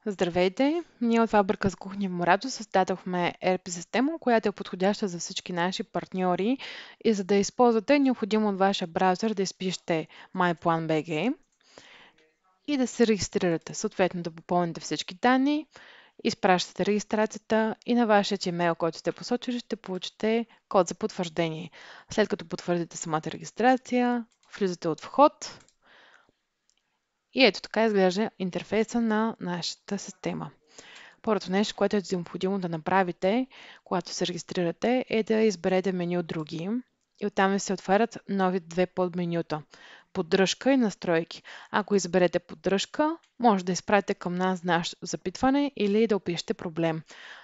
Здравейте! Ние от Фабрика с кухня в морето създадохме ERP система, която е подходяща за всички наши партньори и за да я използвате е необходимо от вашия браузър да изпишете myPlan.bg и да се регистрирате, съответно да попълните всички данни, изпращате регистрацията и на вашия имейл, който сте посочили, ще получите код за потвърждение. След като потвърдите самата регистрация, влизате от вход и ето така изглежда интерфейса на нашата система. Първото нещо, което е необходимо да направите, когато се регистрирате, е да изберете меню други и оттам ви се отварят нови две подменюта. Поддръжка и настройки. Ако изберете поддръжка, може да изпратите към нас наше запитване или да опишете проблем.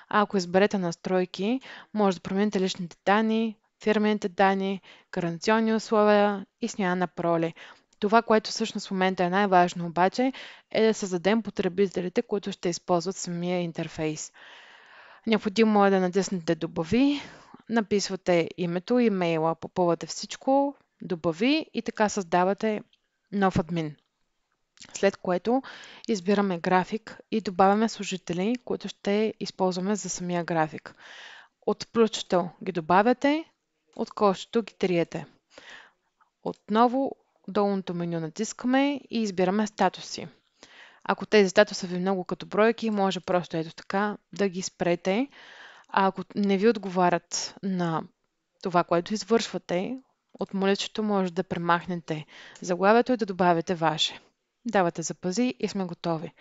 А ако изберете настройки, може да промените личните данни, фирмените данни, гаранционни условия и смяна на пароли. Това, което всъщност в момента е най-важно обаче, е да създадем потребителите, които ще използват самия интерфейс. Необходимо е да натиснете добави, написвате името, имейла, попълвате всичко, добави и така създавате нов админ. След което избираме график и добавяме служители, които ще използваме за самия график. От плюсчето ги добавяте, от кошчето ги триете. Отново долното меню натискаме и избираме статуси. Ако тези статуса ви много като бройки, може просто ето така да ги спрете. А ако не ви отговарят на това, което извършвате, от молечето може да премахнете заглавието и да добавите ваше. Давате запази и сме готови.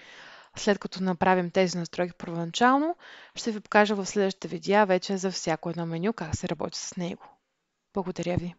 След като направим тези настройки първоначално, ще ви покажа в следващите видеа вече за всяко едно меню как се работи с него. Благодаря ви!